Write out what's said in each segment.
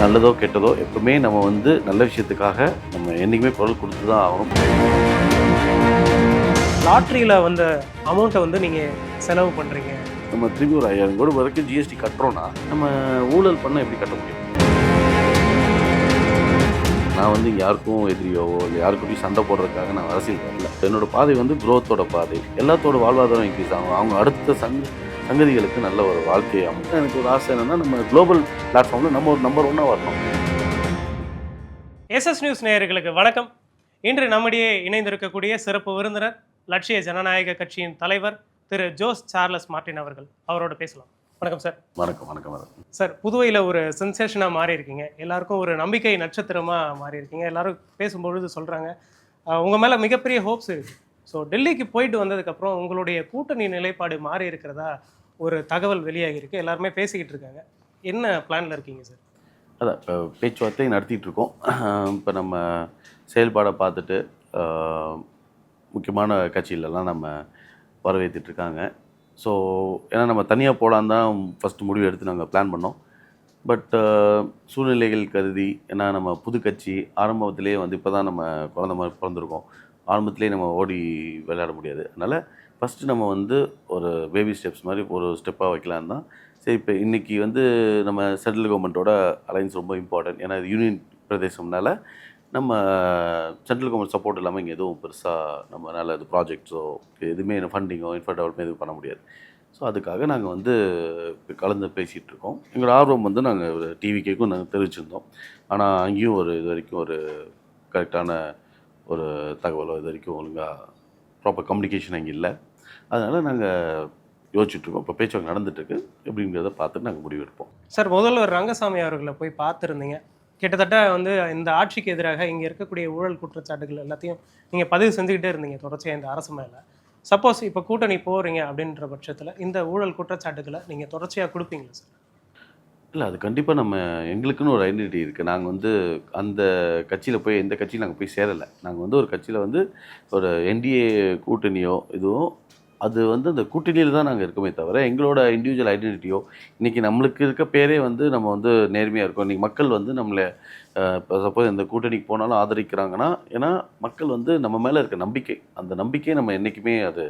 நல்லதோ கெட்டதோ எப்பவுமே நம்ம வந்து நல்ல விஷயத்துக்காக நம்ம என்றைக்குமே குரல் கொடுத்து தான் ஆகணும். லாட்ரியில் வந்த அமௌண்ட்டை வந்து நீங்கள் செலவு பண்ணுறீங்க. நம்ம திரும்பி ஒரு 5000 கோடி வரைக்கும் ஜிஎஸ்டி கட்டுறோன்னா நம்ம ஊழல் பண்ண எப்படி கட்ட முடியும்? நான் வந்து யாருக்கும் எதிரியோ இல்லை யாருக்கிட்டையும் சண்டை போடுறதுக்காக நான் அரசியல் வரல. என்னோட பாதை வந்து குரோத்தோட பாதை. எல்லாத்தோட வாழ்வாதாரம் இன்க்ரீஸ் ஆகும். அவங்க அடுத்த சங்கதிகளுக்கு நல்ல ஒரு வாழ்க்கையை அமைக்கும். எனக்கு ஒரு ஆசை என்னென்னா நம்ம குளோபல் பிளாட்ஃபார்மில் நம்ம ஒரு நம்பர் 1 வரணும். எஸ்எஸ் நியூஸ் நேயர்களுக்கு வணக்கம். இன்று நம்மிடையே இணைந்திருக்கக்கூடிய சிறப்பு விருந்தினர் லட்சிய ஜனநாயக கட்சியின் தலைவர் திரு ஜோஸ் சார்லஸ் மார்ட்டின் அவர்கள். அவரோட பேசலாம். வணக்கம் சார். வணக்கம் வணக்கம் வணக்கம் சார். புதுவையில் ஒரு சென்சேஷனாக மாறி இருக்கீங்க. எல்லாருக்கும் ஒரு நம்பிக்கை நட்சத்திரமாக மாறி இருக்கீங்க. எல்லாரும் பேசும்பொழுது சொல்கிறாங்க உங்கள் மேலே மிகப்பெரிய ஹோப்ஸ் இருக்குது. ஸோ டெல்லிக்கு போயிட்டு வந்ததுக்கப்புறம் உங்களுடைய கூட்டணி நிலைப்பாடு மாறி இருக்கிறதா ஒரு தகவல் வெளியாகி இருக்குது. எல்லாருமே பேசிக்கிட்டு இருக்காங்க. என்ன பிளானில் இருக்கீங்க சார்? அதான் இப்போ பேச்சுவார்த்தை நடத்திட்டு இருக்கோம். இப்போ நம்ம செயல்பாடை பார்த்துட்டு முக்கியமான கட்சியிலலாம் நம்ம வரவேற்றுட்ருக்காங்க. ஸோ ஏன்னா நம்ம தனியாக போகலான்னு தான் ஃபஸ்ட்டு முடிவு எடுத்து நாங்கள் பிளான் பண்ணோம். பட் சூழ்நிலைகள் கருதி, ஏன்னா நம்ம புது கட்சி ஆரம்பத்திலே வந்து இப்போ தான் நம்ம குழந்த மாதிரி பிறந்திருக்கோம். ஆரம்பத்திலே நம்ம ஓடி விளையாட முடியாது. அதனால் ஃபஸ்ட்டு நம்ம வந்து ஒரு பேபி ஸ்டெப்ஸ் மாதிரி ஒரு ஸ்டெப்பாக வைக்கலான்னு தான். சரி, இப்போ இன்றைக்கி வந்து நம்ம சென்ட்ரல் கவர்மெண்ட்டோட அலைன்ஸ் ரொம்ப இம்பார்ட்டன்ட். ஏன்னா இது யூனியன் பிரதேசம்னால நம்ம சென்ட்ரல் கவர்மெண்ட் சப்போர்ட் இல்லாமல் இங்கே எதுவும் பெருசாக நம்மளால் அது ப்ராஜெக்ட்ஸோ எதுவுமே ஃபண்டிங்கோ இன்ஃப்ரா டெவலப்மெண்ட் எதுவும் பண்ண முடியாது. ஸோ அதுக்காக நாங்கள் வந்து கலந்து பேசிகிட்டு இருக்கோம். எங்களோட ஆர்வம் வந்து நாங்கள் ஒரு டிவிக்கேக்கும் நாங்கள் தெரிவிச்சிருந்தோம். ஆனால் அங்கேயும் ஒரு இது வரைக்கும் ஒரு கரெக்டான ஒரு தகவலோ இது வரைக்கும் ஒழுங்காக ப்ராப்பர் கம்யூனிகேஷன் அங்கே இல்லை. அதனால் நாங்கள் யோசிச்சுட்ருக்கோம். இப்போ பேச்சுவார்த்தை நடந்துட்டுருக்கு. எப்படிங்கிறத பார்த்துட்டு நாங்கள் முடிவெடுப்போம். சார், முதல்வர் ரங்கசாமி அவர்களை போய் பார்த்துருந்தீங்க. கிட்டத்தட்ட வந்து இந்த ஆட்சிக்கு எதிராக இங்கே இருக்கக்கூடிய ஊழல் குற்றச்சாட்டுகள் எல்லாத்தையும் நீங்கள் பதிவு செஞ்சுக்கிட்டே இருந்தீங்க தொடர்ச்சியாக இந்த அரசு மேலே. சப்போஸ் இப்போ கூட்டணி போகிறீங்க அப்படின்ற பட்சத்தில் இந்த ஊழல் குற்றச்சாட்டுகளை நீங்கள் தொடர்ச்சியாக கொடுப்பீங்களா சார்? இல்லை, அது கண்டிப்பாக நம்ம எங்களுக்குன்னு ஒரு ஐடென்டிட்டி இருக்குது. நாங்கள் வந்து அந்த கட்சியில் போய் எந்த கட்சியும் நாங்கள் போய் சேரலை. நாங்கள் வந்து ஒரு கட்சியில் வந்து ஒரு என்டிஏ கூட்டணியோ இதுவும் அது வந்து அந்த கூட்டணியில் தான் நாங்கள் இருக்கோமே தவிர எங்களோட இண்டிவிஜுவல் ஐடென்டிட்டியோ இன்றைக்கி நம்மளுக்கு இருக்க பேரே வந்து நம்ம வந்து நேர்மையாக இருக்கோம். இன்றைக்கி மக்கள் வந்து நம்மளை இப்போ சப்போஸ் எந்த கூட்டணிக்கு போனாலும் ஆதரிக்கிறாங்கன்னா, ஏன்னா மக்கள் வந்து நம்ம மேலே இருக்க நம்பிக்கை, அந்த நம்பிக்கையை நம்ம என்றைக்குமே அது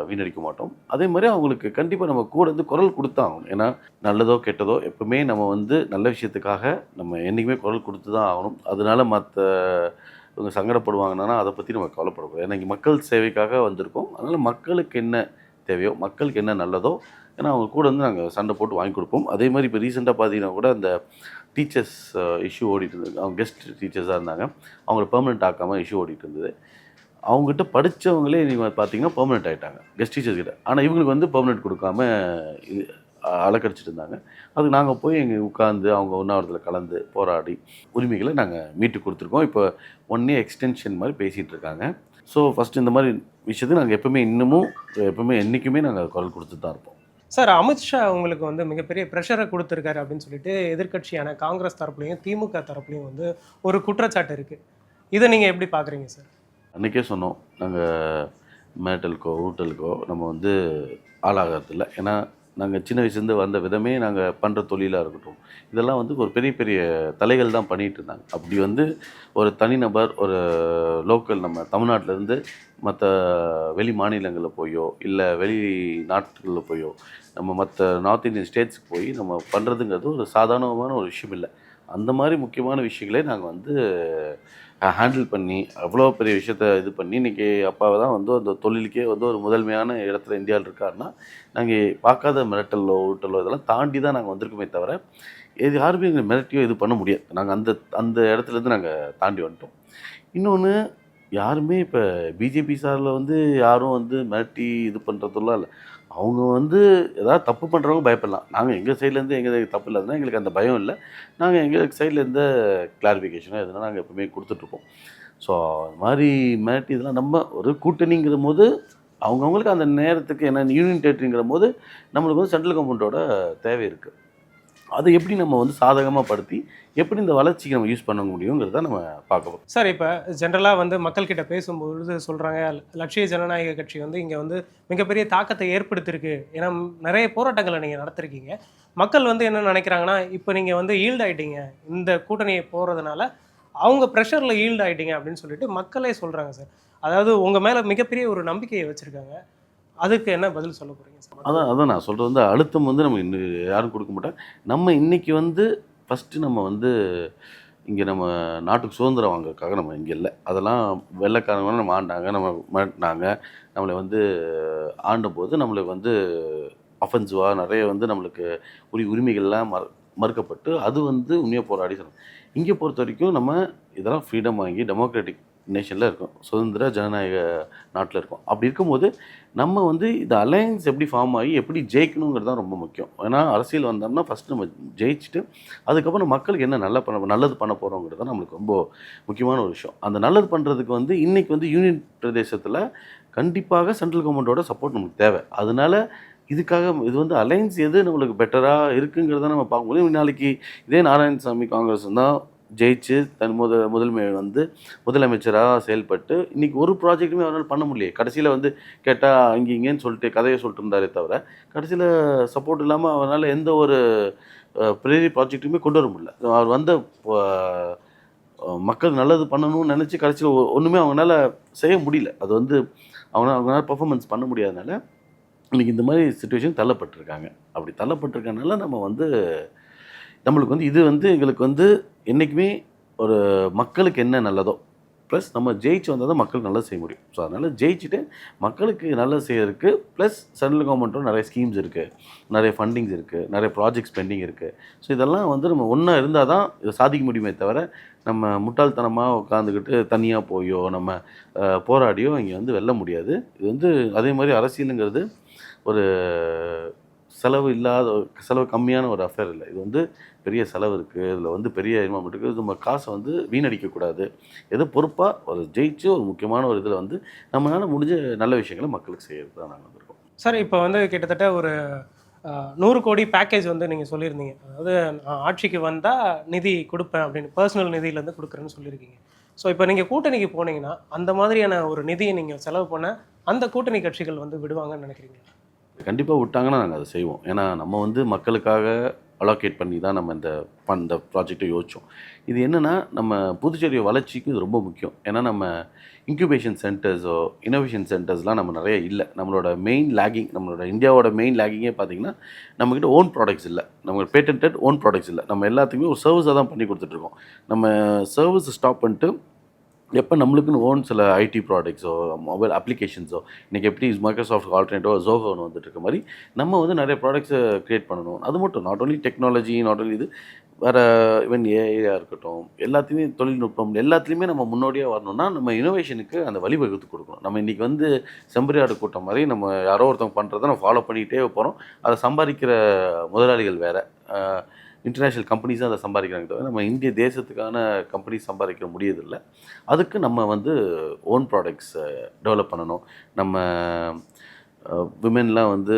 வீணடிக்க மாட்டோம். அதே மாதிரி அவங்களுக்கு கண்டிப்பாக நம்ம கூட வந்து குரல் கொடுத்தாகணும். ஏன்னா நல்லதோ கெட்டதோ எப்பவுமே நம்ம வந்து நல்ல விஷயத்துக்காக நம்ம என்றைக்குமே குரல் கொடுத்து தான் ஆகணும். அதனால மற்ற இவங்க சங்கடப்படுவாங்கன்னா அதை பற்றி நம்ம கவலைப்படக்கூடாது. ஏன்னா இங்கே மக்கள் சேவைக்காக வந்திருக்கோம். அதனால் மக்களுக்கு என்ன தேவையோ, மக்களுக்கு என்ன நல்லதோ, ஏன்னா அவங்க கூட வந்து நாங்கள் சண்டை போட்டு வாங்கி கொடுப்போம். அதே மாதிரி இப்போ ரீசெண்டாக பார்த்தீங்கன்னா கூட அந்த டீச்சர்ஸ் இஷ்யூ ஓடிட்டு இருந்தது. அவங்க கெஸ்ட் டீச்சர்ஸாக இருந்தாங்க. அவங்கள பெர்மனெண்ட் ஆக்காமல் இஷ்யூ ஓடிட்டு இருந்தது. அவங்ககிட்ட படித்தவங்களே நீங்கள் பார்த்தீங்கன்னா பெர்மனெண்ட் ஆகிட்டாங்க கெஸ்ட் டீச்சர்ஸ் கிட்ட. ஆனால் இவங்களுக்கு வந்து பெர்மனெண்ட் கொடுக்காம இது அலக்கடிச்சிட்டு இருந்தாங்க. அதுக்கு நாங்கள் போய் எங்கள் உட்காந்து அவங்க உண்ணாவிரத்தில் கலந்து போராடி உரிமைகளை நாங்கள் மீட்டு கொடுத்துருக்கோம். இப்போ 1 இயர் எக்ஸ்டென்ஷன் மாதிரி பேசிகிட்டு இருக்காங்க. ஸோ ஃபஸ்ட்டு இந்த மாதிரி விஷயத்துக்கு நாங்கள் எப்பவுமே என்றைக்குமே நாங்கள் குரல் கொடுத்து தான் இருப்போம். சார், அமித்ஷா உங்களுக்கு வந்து மிகப்பெரிய ப்ரெஷரை கொடுத்துருக்காரு அப்படின்னு சொல்லிட்டு எதிர்க்கட்சியான காங்கிரஸ் தரப்புலையும் திமுக தரப்புலையும் வந்து ஒரு குற்றச்சாட்டு இருக்குது. இதை நீங்கள் எப்படி பார்க்குறீங்க சார்? அன்றைக்கே சொன்னோம், நாங்கள் மேட்டலுக்கோ ஊட்டலுக்கோ நம்ம வந்து ஆளாகிறதில்ல. ஏன்னா நாங்கள் சின்ன வயசுலேருந்து வந்த விதமே நாங்கள் பண்ணுற தொழிலாக இருக்கட்டும், இதெல்லாம் வந்து ஒரு பெரிய பெரிய தலைகள் தான் பண்ணிகிட்டு இருந்தாங்க. அப்படி வந்து ஒரு தனிநபர் ஒரு லோக்கல் நம்ம தமிழ்நாட்டிலேருந்து மற்ற வெளி மாநிலங்களில் போயோ இல்லை வெளி நாட்டுகளில் போயோ நம்ம மற்ற நார்த் இந்தியன் ஸ்டேட்ஸுக்கு போய் நம்ம பண்ணுறதுங்கிறது ஒரு சாதாரணமான ஒரு விஷயம் இல்லை. அந்த மாதிரி முக்கியமான விஷயங்களே நாங்கள் வந்து ஹேண்டில் பண்ணி அவ்வளோ பெரிய விஷயத்த இது பண்ணி இன்றைக்கி அப்பாவை தான் வந்து அந்த தொழிலுக்கே வந்து ஒரு முதன்மையான இடத்துல இந்தியாவில் இருக்காருன்னா, நாங்கள் பார்க்காத மிரட்டலோ ஊட்டலோ இதெல்லாம் தாண்டி தான் நாங்கள் வந்திருக்கோமே தவிர இது யாருமே எங்களை மிரட்டியோ இது பண்ண முடியாது. நாங்கள் அந்த இடத்துலேருந்து நாங்கள் தாண்டி வந்துட்டோம். இன்னொன்று, யாருமே இப்போ பிஜேபி சாரில் வந்து யாரும் வந்து மிரட்டி இது பண்ணுறதுலாம் இல்லை. அவங்க வந்து எதாவது தப்பு பண்ணுறவங்க பயப்படலாம். நாங்கள் எங்கள் சைட்லேருந்து எங்கள் தப்பு இல்லாதுன்னா எங்களுக்கு அந்த பயம் இல்லை. நாங்கள் எங்கள் சைடில் இருந்த கிளாரிஃபிகேஷனோ எதுனா நாங்கள் எப்பவுமே கொடுத்துட்ருப்போம். ஸோ அது மாதிரி மிரட்டி இதெல்லாம் நம்ம ஒரு கூட்டணிங்கிற போது அவங்கவுங்களுக்கு அந்த நேரத்துக்கு என்ன யூனியன் டெரிட்டரிங்கிற போது நம்மளுக்கு வந்து சென்ட்ரல் கவர்மெண்ட்டோட தேவை இருக்குது. அதை எப்படி நம்ம வந்து சாதகமாக படுத்தி எப்படி இந்த வளர்ச்சிக்கு நம்ம யூஸ் பண்ண முடியுங்கிறத நம்ம பார்க்கணும். சார் இப்போ ஜென்ரலாக வந்து மக்கள்கிட்ட பேசும்பொழுது சொல்கிறாங்க, லட்சிய ஜனநாயக கட்சி வந்து இங்கே வந்து மிகப்பெரிய தாக்கத்தை ஏற்படுத்தியிருக்கு. ஏன்னா நிறைய போராட்டங்களை நீங்கள் நடத்திருக்கீங்க. மக்கள் வந்து என்ன நினைக்கிறாங்கன்னா, இப்போ நீங்கள் வந்து ஈல்ட் ஆகிட்டீங்க, இந்த கூட்டணியை போகிறதுனால அவங்க ப்ரெஷரில் ஈல்ட் ஆகிட்டீங்க அப்படின்னு சொல்லிட்டு மக்களே சொல்கிறாங்க சார். அதாவது உங்கள் மேலே மிகப்பெரிய ஒரு நம்பிக்கையை வச்சுருக்காங்க. அதுக்கு என்ன பதில் சொல்ல போகிறீங்க சார்? அதான் நான் சொல்கிறது வந்து அழுத்தம் வந்து நம்ம இன்னும் யாரும் கொடுக்க மாட்டாங்க. நம்ம இன்னைக்கு வந்து ஃபஸ்ட்டு நம்ம வந்து இங்கே நம்ம நாட்டுக்கு சுதந்திரம் வாங்குறதுக்காக நம்ம இங்கே இல்லை. அதெல்லாம் வெள்ளைக்காரங்க நம்ம ஆண்டாங்க, நம்ம மிரட்டினாங்க. நம்மளை வந்து ஆண்டபோது நம்மளுக்கு வந்து அஃபென்சிவாக நிறைய வந்து நம்மளுக்கு உரிமைகள்லாம் மறுக்கப்பட்டு அது வந்து உண்மையாக போராடி சொன்னோம். இங்கே பொறுத்த வரைக்கும் நம்ம இதெல்லாம் ஃப்ரீடம் வாங்கி டெமோக்ராட்டிக் நேஷனில் இருக்கோம், சுதந்திர ஜனநாயக நாட்டில் இருக்கோம். அப்படி இருக்கும்போது நம்ம வந்து இந்த அலையன்ஸ் எப்படி ஃபார்ம் ஆகி எப்படி ஜெயிக்கணுங்கிறது தான் ரொம்ப முக்கியம். ஏன்னா அரசியல் வந்தோம்னா ஃபஸ்ட்டு நம்ம ஜெயிச்சுட்டு அதுக்கப்புறம் மக்களுக்கு என்ன நல்லது பண்ண போகிறோங்கிறது தான் நம்மளுக்கு ரொம்ப முக்கியமான ஒரு விஷயம். அந்த நல்லது பண்ணுறதுக்கு வந்து இன்றைக்கி வந்து யூனியன் பிரதேசத்தில் கண்டிப்பாக சென்ட்ரல் கவர்மெண்ட்டோட சப்போர்ட் நமக்கு தேவை. அதனால இதுக்காக இது வந்து அலையன்ஸ் எது நம்மளுக்கு பெட்டராக இருக்குங்கிறத நம்ம பார்க்க முடியும். நாளைக்கு இதே நாராயணசாமி காங்கிரஸ் தான் ஜெயிச்சு தன் முதலமைச்சராக செயல்பட்டு இன்றைக்கி ஒரு ப்ராஜெக்ட்டுமே அவரால் பண்ண முடியல. கடைசியில் வந்து கேட்டால் அங்கே இங்கேன்னு சொல்லிட்டு கதையை சொல்லிட்டு இருந்தாரே தவிர கடைசியில் சப்போர்ட் இல்லாமல் அவரால் எந்த ஒரு பெரிய ப்ராஜெக்ட்டுமே கொண்டு வர முடியல. அவர் வந்த மக்கள் நல்லது பண்ணணும்னு நினச்சி கடைசியில் ஒன்றுமே அவங்களால செய்ய முடியல. அது வந்து அவங்களால பர்ஃபார்மன்ஸ் பண்ண முடியாதனால இன்றைக்கி இந்த மாதிரி சிச்சுவேஷன் தள்ளப்பட்டிருக்காங்க. அப்படி தள்ளப்பட்டிருக்கனால நம்ம வந்து நம்மளுக்கு வந்து இது வந்து எங்களுக்கு வந்து என்றைக்குமே ஒரு மக்களுக்கு என்ன நல்லதோ ப்ளஸ் நம்ம ஜெயிச்சு வந்தால் தான் மக்களுக்கு நல்லது செய்ய முடியும். ஸோ அதனால் ஜெயிச்சுட்டு மக்களுக்கு நல்லது செய்யறதுக்கு ப்ளஸ் சென்ட்ரல் கவர்மெண்ட்டும் நிறைய ஸ்கீம்ஸ் இருக்குது, நிறைய ஃபண்டிங்ஸ் இருக்குது, நிறைய ப்ராஜெக்ட்ஸ் பெண்டிங் இருக்குது. ஸோ இதெல்லாம் வந்து நம்ம ஒன்றா இருந்தால் தான் இதை சாதிக்க முடியுமே தவிர நம்ம முட்டாள்தனமாக உட்காந்துக்கிட்டு தனியாக போயோ நம்ம போராடியோ இங்கே வந்து வெல்ல முடியாது. இது வந்து அதே மாதிரி அரசியலுங்கிறது ஒரு செலவு கம்மியான ஒரு அஃபேர் இல்லை. இது வந்து பெரிய செலவு இருக்குது, இதில் வந்து பெரிய இன்வால்மெண்ட் இருக்குது. நம்ம காசை வந்து வீணடிக்கக்கூடாது. ஏதோ பொறுப்பாக ஒரு ஜெயிச்சு ஒரு முக்கியமான ஒரு இதில் வந்து நம்மளால் முடிஞ்ச நல்ல விஷயங்களை மக்களுக்கு செய்கிறது தான் நாங்கள் வந்திருக்கோம். சார் இப்போ வந்து கிட்டத்தட்ட ஒரு 100 கோடி பேக்கேஜ் வந்து நீங்கள் சொல்லியிருந்தீங்க. அதாவது நான் ஆட்சிக்கு வந்தால் நிதி கொடுப்பேன் அப்படின்னு, பர்சனல் நிதியிலேருந்து கொடுக்குறேன்னு சொல்லியிருக்கீங்க. ஸோ இப்போ நீங்கள் கூட்டணிக்கு போனீங்கன்னா அந்த மாதிரியான ஒரு நிதியை நீங்கள் செலவு பண்ண அந்த கூட்டணி கட்சிகள் வந்து விடுவாங்கன்னு நினைக்கிறீங்க? கண்டிப்பாக விட்டாங்கன்னா நாங்கள் அதை செய்வோம். ஏன்னா நம்ம வந்து மக்களுக்காக அலோகேட் பண்ணி தான் நம்ம இந்த ப்ராஜெக்டை யோசித்தோம். இது என்னென்னா நம்ம புதுச்சேரி வளர்ச்சிக்கு இது ரொம்ப முக்கியம். ஏன்னா நம்ம இன்குபேஷன் சென்டர்ஸோ இனோவேஷன் சென்டர்ஸ்லாம் நம்ம நிறைய இல்லை. நம்மளோட இந்தியாவோட மெயின் லேகிங்கே பார்த்திங்கன்னா நம்மக்கிட்ட ஓன் ப்ராடக்ட்ஸ் இல்லை, நம்ம பேட்டன்டட் ஓன் ப்ராடக்ட்ஸ் இல்லை. நம்ம எல்லாத்துக்குமே ஒரு சர்வீஸாக தான் பண்ணி கொடுத்துட்ருக்கோம். நம்ம சர்வீஸ் ஸ்டாப் பண்ணிட்டு எப்போ நம்மளுக்குன்னு ஓன் சில ஐடி ப்ராடக்ட்ஸோ மொபைல் அப்ளிகேஷன்ஸோ இன்றைக்கி எப்படி மைக்ரோசாஃப்ட் ஆல்டர்னேட்டிவோ ஜோஹோன்னு வந்துட்டு இருக்க மாதிரி நம்ம வந்து நிறைய ப்ராடக்ட்ஸை க்ரியேட் பண்ணணும். அது மட்டும் not only technology, not only இது வேறு ஈவன் ஏஐயாக இருக்கட்டும், எல்லாத்தையுமே தொழில்நுட்பம் எல்லாத்துலேயுமே நம்ம முன்னோடியாக வரணும்னா நம்ம இனோவேஷனுக்கு அந்த வழிவகுத்து கொடுக்கணும். நம்ம இன்றைக்கி வந்து செம்பரியாடு கூட்டம் மாதிரி நம்ம யாரோ ஒருத்தவங்க பண்ணுறதை நம்ம ஃபாலோ பண்ணிகிட்டே போகிறோம். அதை சம்பாதிக்கிற முதலாளிகள் வேறு, இன்டர்நேஷ்னல் கம்பெனிஸ் தான் அதை சம்பாதிக்கிறாங்க தவிர நம்ம இந்திய தேசத்துக்கான கம்பெனி சம்பாதிக்க முடியதில்லை. அதுக்கு நம்ம வந்து ஓன் ப்ராடக்ட்ஸ் டெவலப் பண்ணணும். நம்ம விமென்லாம் வந்து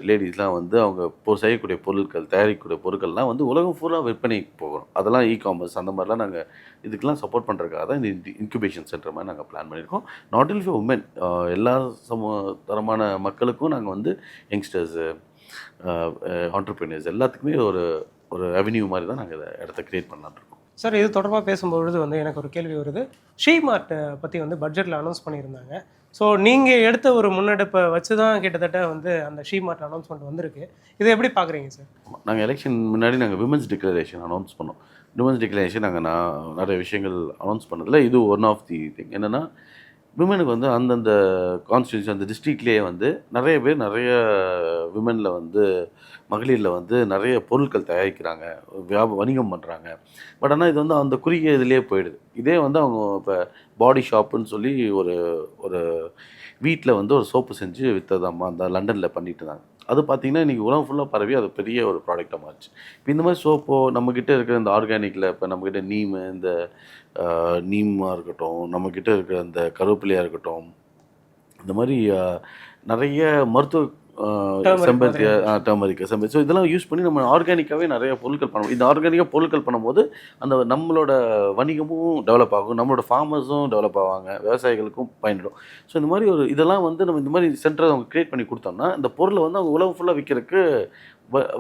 லேடிஸ்லாம் வந்து அவங்க செய்யக்கூடிய பொருட்கள், தயாரிக்கக்கூடிய பொருட்கள்லாம் வந்து உலகம் ஃபுல்லாக விற்பனைக்கு போகிறோம். அதெல்லாம் காமர்ஸ் அந்த மாதிரிலாம் நாங்கள் இதுக்கெல்லாம் சப்போர்ட் பண்ணுறதுக்காக தான் இந்த இன்குபேஷன் சென்டர் மாதிரி நாங்கள் பிளான் பண்ணியிருக்கோம். நாட் ஒன்லி ஃபார் உமன், எல்லா தரமான மக்களுக்கும் நாங்கள் வந்து யங்ஸ்டர்ஸு, ஆண்டர்ப்ரினர்ஸ் எல்லாத்துக்குமே ஒரு ரெவென்யூ மாதிரி தான் நாங்கள் இதை இடத்த க்ரியேட் பண்ணலான்னு இருக்கோம். சார் இது தொடர்பாக பேசும்பொழுது வந்து எனக்கு ஒரு கேள்வி வருது. ஷீமார்ட்டை பற்றி வந்து பட்ஜெட்டில் அனௌன்ஸ் பண்ணியிருந்தாங்க. ஸோ நீங்கள் எடுத்த ஒரு முன்னெடுப்பை வச்சு தான் கிட்டத்தட்ட வந்து அந்த ஷீமார்ட் அனௌன்ஸ்மெண்ட் வந்திருக்கு. இதை எப்படி பார்க்குறீங்க சார்? நாங்கள் எலெக்ஷன் முன்னாடி நாங்கள் விமன்ஸ் டிக்ளரேஷன் அனௌன்ஸ் பண்ணோம். விமன்ஸ் டிக்ளரேஷன் நான் நிறைய விஷயங்கள் அனௌன்ஸ் பண்ணதில் இது ஒன் ஆஃப் தி திங். என்னென்னா விமனுக்கு வந்து அந்தந்த கான்ஸ்டியூன்சி அந்த டிஸ்ட்ரிக்ட்லேயே வந்து நிறைய விமனில் வந்து மகளிரில் வந்து நிறைய பொருட்கள் தயாரிக்கிறாங்க, வணிகம் பண்ணுறாங்க. பட் ஆனால் இது வந்து அந்த குறுகிய இதிலே போயிடுது. இதே வந்து அவங்க இப்போ பாடி ஷாப்புன்னு சொல்லி ஒரு வீட்டில் வந்து ஒரு சோப்பு செஞ்சு விற்றதாம்மா அந்த லண்டனில் பண்ணிட்டு இருந்தாங்க. அது பார்த்திங்கன்னா இன்றைக்கி உலகம் ஃபுல்லாக பரவி அது பெரிய ஒரு ப்ராடக்டாக மாறிச்சு. இப்போ இந்த மாதிரி சோப்போ நம்மக்கிட்ட இருக்கிற இந்த ஆர்கானிக்கில் இப்போ நம்மக்கிட்ட இந்த நீமாக இருக்கட்டும், நம்மக்கிட்ட இருக்கிற அந்த கருவேப்பிலையாக இருக்கட்டும், இந்த மாதிரி நிறைய மருத்துவ செம்பருத்தி, டர்மரிக், செம்பருத்தி. ஸோ இதெல்லாம் யூஸ் பண்ணி நம்ம ஆர்கானிக்காகவே நிறைய பொருட்கள் பண்ணுவோம். இந்த ஆர்கானிக்காக பொருட்கள் பண்ணும்போது அந்த நம்மளோட வணிகமும் டெவலப் ஆகும், நம்மளோட ஃபார்மர்ஸும் டெவலப் ஆவாங்க, விவசாயிகளுக்கும் பயன்படும். ஸோ இந்த மாதிரி இதெல்லாம் வந்து நம்ம இந்த மாதிரி சென்டரை அவங்க கிரியேட் பண்ணி கொடுத்தோம்னா இந்த பொருளை வந்து அவங்க உலகம் ஃபுல்லாக விற்கிறதுக்கு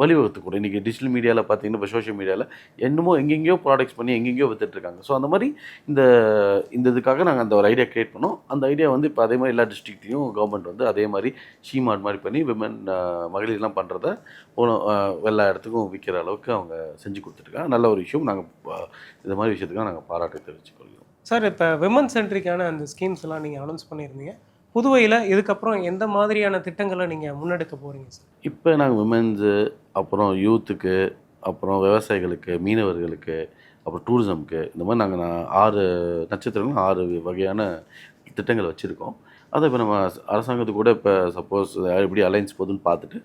வழிவகுத்துக்கூடும். இன்றைக்கி டிஜிட்டல் மீடியாவில் பார்த்தீங்கன்னா, இப்போ சோஷியல் மீடியாவில் என்னமோ எங்கெங்கேயோ ப்ராடக்ட்ஸ் பண்ணி எங்கெங்கேயோ விற்றுட்ருக்காங்க. ஸோ அந்த மாதிரி இந்த இந்த இதுக்காக நாங்கள் அந்த ஒரு ஐடியா கிரியேட் பண்ணோம். அந்த ஐடியா வந்து இப்போ அதே மாதிரி எல்லா டிஸ்ட்ரிக்ட்லேயும் கவர்மெண்ட் வந்து அதே மாதிரி ஷீமார்ட் மாதிரி பண்ணி விமன் மகளிர்லாம் பண்ணுறத எல்லா இடத்துக்கும் விற்கிற அளவுக்கு அவங்க செஞ்சு கொடுத்துருக்காங்க. நல்ல ஒரு விஷயம். நாங்கள் இந்த மாதிரி விஷயத்துக்காக நாங்கள் பாராட்டு தெரிவிச்சுக்கொள்கிறோம். சார், இப்போ விமன் சென்ட்ரிக்கான அந்த ஸ்கீம்ஸ் எல்லாம் நீங்கள் அனௌன்ஸ் பண்ணியிருந்தீங்க. புதுவையில் இதுக்கப்புறம் எந்த மாதிரியான திட்டங்களை நீங்கள் முன்னெடுக்க போகிறீங்க சார்? இப்போ நாங்கள் விமென்ஸு, அப்புறம் யூத்துக்கு, அப்புறம் விவசாயிகளுக்கு, மீனவர்களுக்கு, அப்புறம் டூரிசம்க்கு, இந்த மாதிரி நாங்கள் 6 நட்சத்திரங்களும் 6 வகையான திட்டங்கள் வச்சுருக்கோம். அதை இப்போ நம்ம அரசாங்கத்துக்கு கூட இப்போ சப்போஸ் எப்படி அலைன்ஸ் போகுதுன்னு பார்த்துட்டு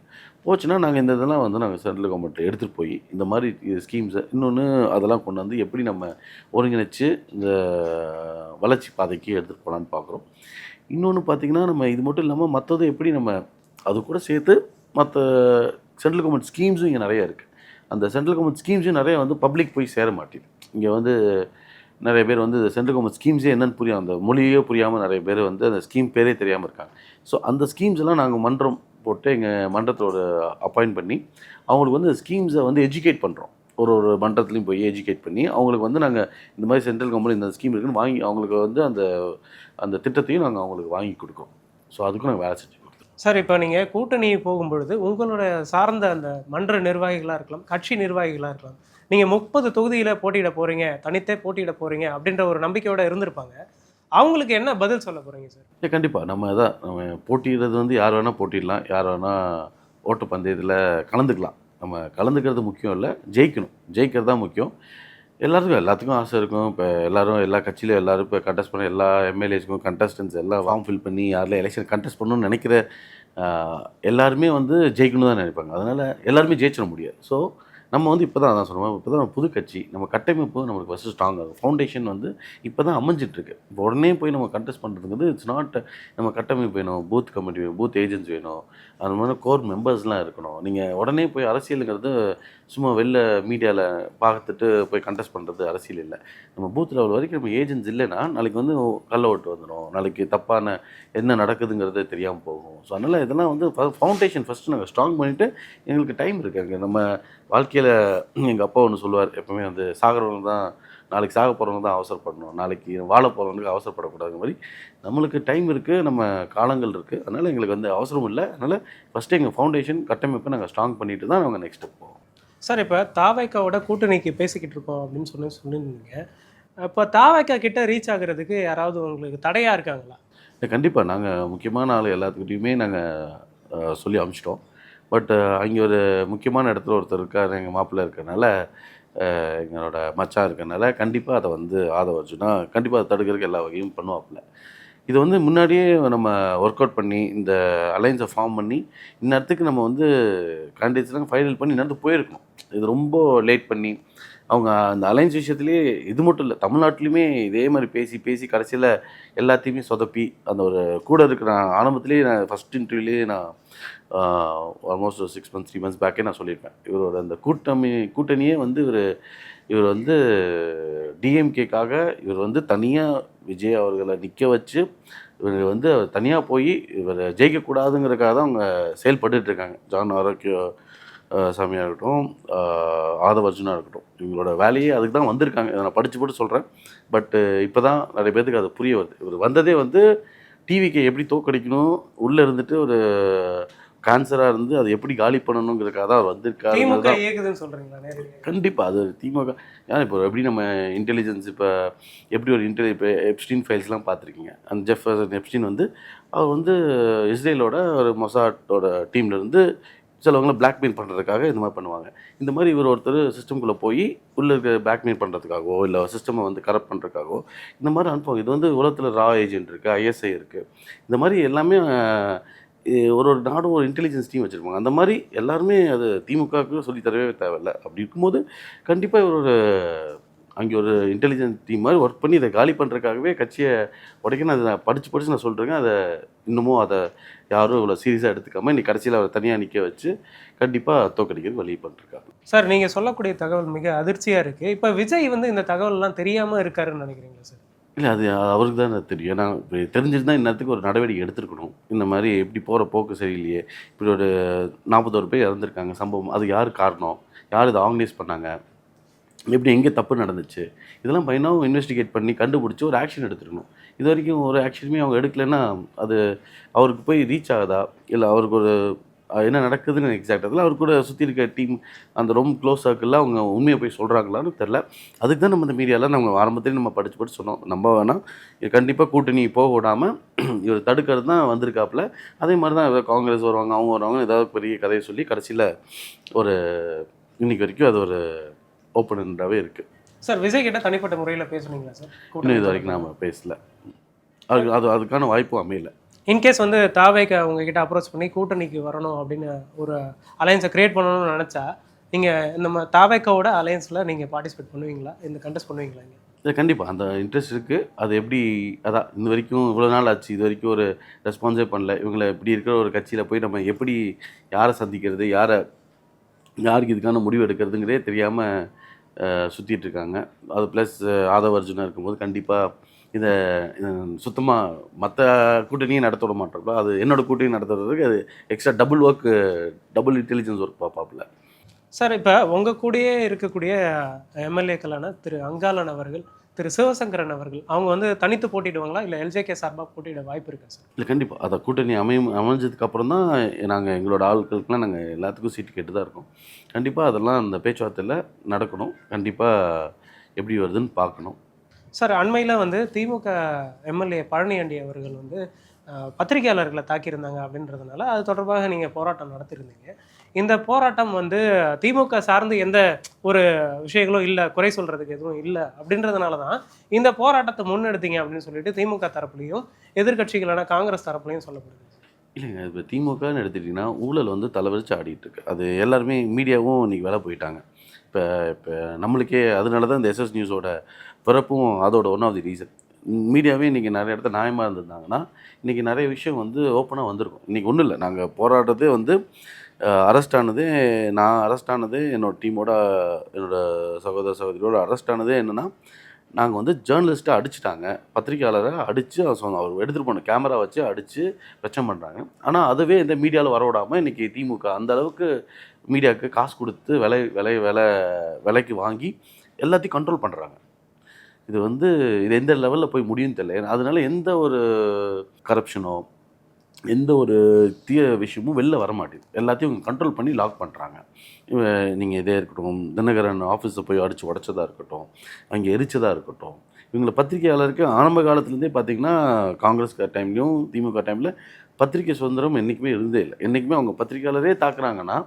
போச்சுன்னா நாங்கள் இந்த இதெல்லாம் வந்து நாங்கள் சென்ட்ரல் கவர்மெண்ட் எடுத்துகிட்டு போய் இந்த மாதிரி ஸ்கீம்ஸை இன்னொன்று அதெல்லாம் கொண்டு வந்து எப்படி நம்ம ஒருங்கிணைச்சு இந்த வளர்ச்சி பாதைக்கு எடுத்துகிட்டு போகலான்னு பார்க்குறோம். இன்னொன்று பார்த்திங்கன்னா, நம்ம இது மட்டும் இல்லாமல் மற்றதும் எப்படி நம்ம அது கூட சேர்த்து மற்ற சென்ட்ரல் கவர்மெண்ட் ஸ்கீம்ஸும் இங்கே நிறையா இருக்குது. அந்த சென்ட்ரல் கவர்மெண்ட் ஸ்கீம்ஸும் நிறையா வந்து பப்ளிக் போய் சேர மாட்டேது. இங்கே வந்து நிறைய பேர் வந்து சென்ட்ரல் கவர்மெண்ட் ஸ்கீம்ஸே என்னென்னு புரியும், அந்த மொழியே புரியாமல் நிறைய பேர் வந்து அந்த ஸ்கீம் பேரே தெரியாமல் இருக்காங்க. ஸோ அந்த ஸ்கீம்ஸ் எல்லாம் நாங்கள் மன்றம் போட்டு எங்கள் மன்றத்தோட அப்பாயிண்ட் பண்ணி அவங்களுக்கு வந்து ஸ்கீம்ஸை வந்து எஜுகேட் பண்ணுறோம். ஒரு மன்றத்துலையும் போய் எஜுகேட் பண்ணி அவங்களுக்கு வந்து நாங்கள் இந்த மாதிரி சென்ட்ரல் கவர்மெண்ட் இந்த ஸ்கீம் இருக்குன்னு வாங்கி அவங்களுக்கு வந்து அந்த அந்த திட்டத்தையும் நாங்கள் அவங்களுக்கு வாங்கி கொடுக்குறோம். ஸோ அதுக்கும் நாங்கள் வேலை செஞ்சு கொடுக்குறோம். சார், இப்போ நீங்கள் கூட்டணி போகும்பொழுது உங்களோட சார்ந்த அந்த மன்ற நிர்வாகிகளாக இருக்கலாம், கட்சி நிர்வாகிகளாக இருக்கலாம், நீங்கள் 30 தொகுதியில் போட்டியிட போகிறீங்க, தனித்தே போட்டியிட போகிறீங்க அப்படின்ற ஒரு நம்பிக்கையோடு இருந்திருப்பாங்க. அவங்களுக்கு என்ன பதில் சொல்ல போகிறீங்க சார்? இல்லை, கண்டிப்பாக நம்ம போட்டியிடுறது வந்து யார் வேணால் போட்டிடலாம், யார் வேணால் ஓட்டு பந்தயத்தில் கலந்துக்கலாம். நம்ம கலந்துக்கிறது முக்கியம் இல்லை, ஜெயிக்கிறது தான் முக்கியம். எல்லாத்துக்கும் ஆசை இருக்கும். இப்போ எல்லா கட்சியிலும் எல்லோரும் இப்போ கண்டெஸ்ட் பண்ண எல்லா எம்எல்ஏஸ்க்கும் கண்டஸ்டன்ஸ் எல்லாம் ஃபார்ம் ஃபில் பண்ணி யாரில் எலெக்ஷன் கண்டெஸ்ட் பண்ணணும்னு நினைக்கிற எல்லாருமே வந்து ஜெயிக்கணும் தான் நினைப்பாங்க. அதனால் எல்லாருமே ஜெயிச்சிட முடியாது. ஸோ நம்ம வந்து இப்போ தான் சொல்லுவோம், இப்போ தான் புது கட்சி, நம்ம கட்டமைப்பு நம்மளுக்கு ஃபஸ்ட்டு ஸ்ட்ராங் ஆகும். ஃபவுண்டேஷன் வந்து இப்போ தான் அமைஞ்சிட்ருக்கு. இப்போ உடனே போய் நம்ம கண்டெஸ்ட் பண்ணுறதுங்கிறது இட்ஸ் நாட். நம்ம கட்டமைப்பு வேணும், பூத் கமிட்டி வேணும், பூத் ஏஜென்ட்ஸ் வேணும், அது மாதிரி கோர் மெம்பர்ஸ்லாம் இருக்கணும். நீங்கள் உடனே போய் அரசியலுங்கிறது சும்மா வெளில மீடியாவில் பார்த்துட்டு போய் கண்டெஸ்ட் பண்ணுறது அரசியல் இல்லை. நம்ம பூத் லெவல் வரைக்கும் நம்ம ஏஜென்ட்ஸ் இல்லைன்னா நாளைக்கு வந்து கள்ள ஓட்டு வந்துடும், நாளைக்கு தப்பான என்ன நடக்குதுங்கிறது தெரியாமல் போகும். ஸோ அதனால் இதெல்லாம் வந்து ஃபவுண்டேஷன் ஃபஸ்ட்டு நாங்கள் ஸ்ட்ராங் பண்ணிவிட்டு எங்களுக்கு டைம் இருக்காங்க. நம்ம வாழ்க்கையில் எங்கள் அப்பா ஒன்று சொல்லுவார் எப்போவுமே, வந்து சாகிறவங்க தான் நாளைக்கு சாக போகிறவங்க தான் அவசரப்படணும், நாளைக்கு வாழ போகிறவங்களுக்கு அவசரப்படக்கூடாது மாதிரி நம்மளுக்கு டைம் இருக்குது, நம்ம காலங்கள் இருக்குது. அதனால் எங்களுக்கு வந்து அவசரம் இல்லை. அதனால் ஃபஸ்ட்டு எங்கள் ஃபவுண்டேஷன் கட்டமைப்பை நாங்கள் ஸ்ட்ராங் பண்ணிட்டு தான் நாங்கள் நெக்ஸ்ட் ஸ்டெப் போவோம். சார், இப்போ தாவைக்காவோட கூட்டணிக்கு பேசிக்கிட்டு இருக்கோம் அப்படின்னு சொல்லியிருந்தீங்க. இப்போ தாவைக்கா கிட்ட ரீச் ஆகுறதுக்கு யாராவது உங்களுக்கு தடையாக இருக்காங்களா? கண்டிப்பாக நாங்கள் முக்கியமான ஆள் எல்லாத்துக்கிட்டையுமே நாங்கள் சொல்லி அனுப்பிச்சிட்டோம். பட் அங்கே ஒரு முக்கியமான இடத்துல ஒருத்தர் இருக்கார், எங்கள் மாப்பிள்ளை இருக்கிறனால, எங்களோட மச்சான் இருக்கிறனால கண்டிப்பாக அதை வந்து ஆதரவு வச்சுன்னா கண்டிப்பாக அதை தடுக்கிறதுக்கு எல்லா வகையும் பண்ணுவாப்புல. இது வந்து முன்னாடியே நம்ம ஒர்க் அவுட் பண்ணி இந்த அலைன்ஸை ஃபார்ம் பண்ணி இந்நேரத்துக்கு நம்ம வந்து கேண்டிடேட்ஸ்லாம் ஃபைனல் பண்ணி இந்நேரத்துக்கு போயிருக்கணும். இது ரொம்ப லேட் பண்ணி அவங்க அந்த அலைன்ஸ் விஷயத்துலேயே இது மட்டும் இல்லை, தமிழ்நாட்டிலையுமே இதே மாதிரி பேசி கடைசியில் எல்லாத்தையுமே சொதப்பி அந்த ஒரு கூட இருக்கிற ஆரம்பத்துலேயே நான் ஃபஸ்ட் இன்டர்வியூலேயே நான் ஆல்மோஸ்ட் 6 months 3 months பேக்கே நான் சொல்லியிருப்பேன். இவரோட அந்த கூட்டணியே வந்து இவர் வந்து டிஎம்கேக்காக இவர் வந்து தனியாக விஜய் அவர்களை நிற்க வச்சு இவர் வந்து தனியாக போய் இவர் ஜெயிக்கக்கூடாதுங்கிறதுக்காக தான் அவங்க செயல்பட்டுருக்காங்க. ஜான் ஆரோக்கிய சாமியாக இருக்கட்டும், ஆதவ அர்ஜுனாக இருக்கட்டும், இவங்களோட வேலையே அதுக்கு தான் வந்திருக்காங்க. இதை நான் படித்து சொல்கிறேன். பட்டு இப்போ தான் நிறைய பேருக்கு அது புரிய வருது. இவர் வந்ததே வந்து டிவிக்கு எப்படி தோக்கடிக்கணும், உள்ளே இருந்துட்டு ஒரு கேன்சராக இருந்து அதை எப்படி காலி பண்ணணுங்கிறதுக்காக தான் அவர் வந்திருக்காரு. கண்டிப்பாக அது திமுக. ஏன்னா இப்போ எப்படி நம்ம இன்டெலிஜென்ஸ் இப்போ எப்படி ஒரு இப்போ எப்ஸ்டீன் ஃபைல்ஸ்லாம் பார்த்துருக்கீங்க. அந்த எப்ஸ்டீன் வந்து அவர் வந்து இஸ்ரேலோட ஒரு மொசாட்டோட டீம்லேருந்து சிலவங்களை பிளாக்மெயில் பண்ணுறதுக்காக இந்த மாதிரி பண்ணுவாங்க. இந்த மாதிரி இவர் ஒருத்தர் சிஸ்டம்குள்ளே போய் உள்ளே இருக்க பிளாக்மெயில் பண்ணுறதுக்காகவோ இல்லை சிஸ்டமை வந்து கரப்ட் பண்ணுறதுக்காகவோ இந்த மாதிரி அனுப்புவாங்க. இது வந்து உலகத்தில் ரா ஏஜென்ட் இருக்குது, ஐஎஸ்ஐ இருக்குது. இந்த மாதிரி எல்லாமே ஒரு நாடும் ஒரு இன்டெலிஜென்ஸ் டீம் வச்சுருப்பாங்க. அந்த மாதிரி எல்லாருமே அது திமுகவுக்கு சொல்லித்தரவே தேவையில்லை. அப்படி இருக்கும்போது கண்டிப்பாக இவர் ஒரு அங்கே ஒரு இன்டெலிஜென்ஸ் டீம் மாதிரி ஒர்க் பண்ணி இதை காலி பண்ணுறதுக்காகவே கட்சியை உடைக்கணும். அதை நான் படித்து நான் சொல்கிறேங்க. அதை இன்னமும் அதை யாரும் இவ்வளோ சீரியஸாக எடுத்துக்காமல் இன்னைக்கு கடைசியில் அவர் தனியாக நிற்க வச்சு கண்டிப்பாக தோக்கடிக்கிறது வழி பண்ணிருக்காங்க. சார் நீங்கள் சொல்லக்கூடிய தகவல் மிக அதிர்ச்சியாக இருக்குது. இப்போ விஜய் வந்து இந்த தகவல்லாம் தெரியாமல் இருக்காருன்னு நினைக்கிறீங்களா சார்? இல்லை, அது அவருக்கு தான் தெரியும். ஏன்னா தெரிஞ்சிருந்தால் இந்நேரத்துக்கு ஒரு நடவடிக்கை எடுத்துருக்கணும். இந்த மாதிரி இப்படி போகிற போக்கு சரியில்லையே, இப்படி ஒரு 41 பேர் இறந்துருக்காங்க சம்பவம், அது யார் காரணம், யார் இதை ஆர்கனைஸ் பண்ணாங்க, எப்படி எங்கே தப்பு நடந்துச்சு, இதெல்லாம் பையனாவும் இன்வெஸ்டிகேட் பண்ணி கண்டுபிடிச்சி ஒரு ஆக்ஷன் எடுத்துருக்கணும். இது வரைக்கும் ஒரு ஆக்ஷனுமே அவங்க எடுக்கலைன்னா அது அவருக்கு போய் ரீச் ஆகுதா, இல்லை அவருக்கு ஒரு என்ன நடக்குதுன்னு எக்ஸாக்ட் அதில் அவர் கூட சுற்றி இருக்க டீம் அந்த ரொம்ப க்ளோஸ் சர்க்கிளில் அவங்க உண்மையை போய் சொல்கிறாங்களான்னு தெரில. அதுக்கு தான் நம்ம இந்த மீடியாவில் நம்ம ஆரம்பத்திலே நம்ம படித்து சொன்னோம், நம்ம வேணால் இது கண்டிப்பாக கூட்டணி போக விடாமல் இவர் தடுக்கிறது தான் வந்திருக்காப்புல. அதே மாதிரி தான் ஏதாவது காங்கிரஸ் வருவாங்க, அவங்க வருவாங்க, ஏதாவது பெரிய கதையை சொல்லி கடைசியில் ஒரு இன்னைக்கு வரைக்கும் அது ஒரு ஓப்பனாகவே இருக்குது. சார் விஜய் கிட்ட தனிப்பட்ட முறையில் பேசுனீங்களா சார்? இன்னும் இது வரைக்கும் நாம் பேசல. அதுக்கான வாய்ப்பும் அமையல. இன்கேஸ் வந்து தாவேக்கு அவங்கக்கிட்ட அப்ரோச் பண்ணி கூட்டணிக்கு வரணும் அப்படின்னு ஒரு அலையன்ஸை க்ரியேட் பண்ணணும்னு நினச்சா நீங்கள் இந்த தாவேக்காவோட அலையன்ஸில் நீங்கள் பார்ட்டிசிபேட் பண்ணுவீங்களா, இந்த கண்டெஸ்ட் பண்ணுவீங்களா? இது கண்டிப்பாக அந்த இன்ட்ரெஸ்ட் இருக்குது. அது எப்படி அதான் இந்த வரைக்கும் இவ்வளோ நாள் ஆச்சு, இது வரைக்கும் ஒரு ரெஸ்பான்ஸே பண்ணல. இவங்களை இப்படி இருக்கிற ஒரு கட்சியில் போய் நம்ம எப்படி யாரை சந்திக்கிறது, யாருக்கு இதுக்கான முடிவு எடுக்கிறதுங்கிறதே தெரியாமல் சுற்றிட்டு இருக்காங்க. அது ப்ளஸ் ஆதவ அர்ஜுனா இருக்கும்போது கண்டிப்பாக இதை சுத்தமாக மற்ற கூட்டணியும் நடத்த விட மாட்டோம்ல, அது என்னோடய கூட்டணி நடத்துறதுக்கு அது எக்ஸ்ட்ரா டபுள் இன்டெலிஜென்ஸ் ஒர்க் பார்ப்பாப்புல. சார் இப்போ உங்கள் கூடயே இருக்கக்கூடிய எம்எல்ஏக்களான திரு அங்காளன் அவர்கள், திரு சிவசங்கரன் அவர்கள், அவங்க வந்து தனித்து போட்டிடுவாங்களா இல்லை எல்ஜேகே சார்பாக போட்டியிட வாய்ப்பு இருக்கா சார்? இல்லை, கண்டிப்பாக அதை கூட்டணி அமைஞ்சதுக்கப்புறம் தான் நாங்கள் எங்களோட ஆட்களுக்கெலாம் நாங்கள் எல்லாத்துக்கும் சீட்டு கேட்டு தான் இருக்கோம். கண்டிப்பாக அதெல்லாம் அந்த பேச்சுவார்த்தையில் நடக்கணும். கண்டிப்பாக எப்படி வருதுன்னு பார்க்கணும். சார் அண்மையில் வந்து திமுக எம்எல்ஏ பழனியாண்டி அவர்கள் வந்து பத்திரிகையாளர்களை தாக்கியிருந்தாங்க அப்படின்றதுனால அது தொடர்பாக நீங்கள் போராட்டம் நடத்தியிருந்தீங்க. இந்த போராட்டம் வந்து திமுக சார்ந்து எந்த ஒரு விஷயங்களும் இல்லை, குறை சொல்கிறதுக்கு எதுவும் இல்லை அப்படின்றதுனால தான் இந்த போராட்டத்தை முன்னெடுத்தீங்க அப்படின்னு சொல்லிட்டு திமுக தரப்புலையும் எதிர்கட்சிகளான காங்கிரஸ் தரப்புலையும் சொல்லப்படுது. இல்லைங்க, இப்போ திமுகன்னு எடுத்துக்கிட்டிங்கன்னா ஊழல் வந்து தலைவரிச்சு ஆடிட்டு இருக்கு. அது எல்லாருமே மீடியாவும் இன்றைக்கி வேலை போயிட்டாங்க. இப்போ நம்மளுக்கே அதனால தான் இந்த எஸ்எஸ் நியூஸோட பிறப்பும் அதோட ஒன் ஆஃப் தி ரீசன். மீடியாவே இன்றைக்கி நிறைய இடத்துல நியாயமாக இருந்திருந்தாங்கன்னா இன்றைக்கி நிறைய விஷயம் வந்து ஓப்பனாக வந்திருக்கும். இன்றைக்கி ஒன்றும் இல்லை, நாங்கள் போராடுறதே வந்து நான் அரெஸ்ட் ஆனதே என்னோடய டீமோட என்னோடய சகோதரியோட அரெஸ்ட் ஆனதே என்னென்னா, நாங்கள் வந்து ஜேர்னலிஸ்ட்டை அடிச்சிட்டாங்க, பத்திரிக்கையாளரை அடித்து அவர் எடுத்துகிட்டு போன கேமரா வச்சு அடித்து பிரச்சனை பண்ணுறாங்க. ஆனால் அதுவே இந்த மீடியாவில் வரவிடாமல் இன்றைக்கி திமுக அந்தளவுக்கு மீடியாவுக்கு காசு கொடுத்து விலைக்கு வாங்கி எல்லாத்தையும் கண்ட்ரோல் பண்ணுறாங்க. இது வந்து இது எந்த லெவலில் போய் முடியும்னு தெரியல. அதனால எந்த ஒரு கரப்ஷனோ எந்த ஒரு தீய விஷயமும் வெளில வர மாட்டேங்குது. எல்லாத்தையும் கண்ட்ரோல் பண்ணி லாக் பண்ணுறாங்க. நீங்கள் இதே இருக்கட்டும், தினகரன் ஆஃபீஸை போய் அடித்து உடச்சதாக இருக்கட்டும், அங்கே எரிச்சதாக இருக்கட்டும், இவங்களை பத்திரிகையாளருக்கு ஆரம்ப காலத்துலேருந்தே பார்த்திங்கன்னா காங்கிரஸ் டைம்லேயும் திமுக டைமில் பத்திரிகை சுதந்திரம் என்றைக்குமே இருந்தே இல்லை. என்றைக்குமே அவங்க பத்திரிகையாளரே தாக்குறாங்கன்னா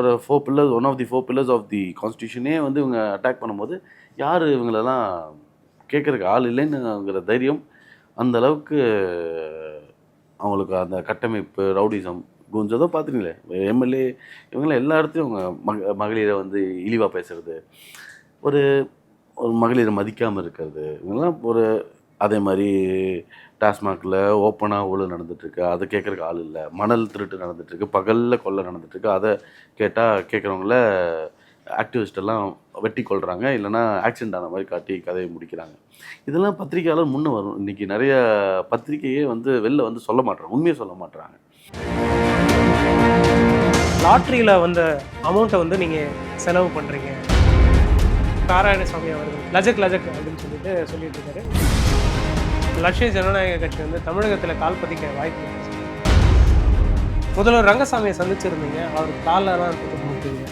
ஒரு 4 pillars, one of the 4 pillars of the கான்ஸ்டியூஷனே வந்து இவங்க அட்டாக் பண்ணும்போது யார் இவங்களெல்லாம் கேட்குறதுக்கு ஆள் இல்லைன்னுங்கிற தைரியம் அந்த அளவுக்கு அவங்களுக்கு அந்த கட்டமைப்பு ரவுடிசம் குஞ்சதோ பார்த்துங்களே. எம்எல்ஏ இவங்களாம் எல்லா இடத்துலையும் அவங்க மகளிரை வந்து இழிவாக பேசுகிறது, ஒரு மகளிரை மதிக்காமல் இருக்கிறது, இவங்கெல்லாம் அதே மாதிரி டாஸ்மாகில் ஓப்பனாக ஊழல் நடந்துகிட்ருக்கு, அதை கேட்குறக்கு ஆள் இல்லை. மணல் திருட்டு நடந்துகிட்ருக்கு, பகலில் கொள்ளை நடந்துகிட்ருக்கு, அதை கேட்குறவங்கள ஆக்டிவிஸ்டெல்லாம் வெட்டி கொள்கிறாங்க, இல்லைனா ஆக்சிடென்ட் ஆன மாதிரி காட்டி கதையை முடிக்கிறாங்க. இதெல்லாம் பத்திரிகையாளர் முன்னே வரும். இன்றைக்கி நிறைய பத்திரிகையே வந்து வெளில வந்து சொல்ல மாட்டுறாங்க, உண்மையை சொல்ல மாட்டுறாங்க. லாட்ரியில் வந்த அமௌண்ட்டை வந்து நீங்கள் செலவு பண்ணுறீங்க. நாராயணசாமி அவர்கள் லஜக் அப்படின்னு சொல்லிட்டு இருக்காரு. லட்சிய ஜனநாயக கட்சி வந்து தமிழகத்தில் கால் பதிக்க வாய்ப்பு இருக்கு. முதல்வர் ரங்கசாமியை சந்திச்சிருந்தீங்க, அவர் காலெல்லாம் கொடுத்துருக்கீங்க.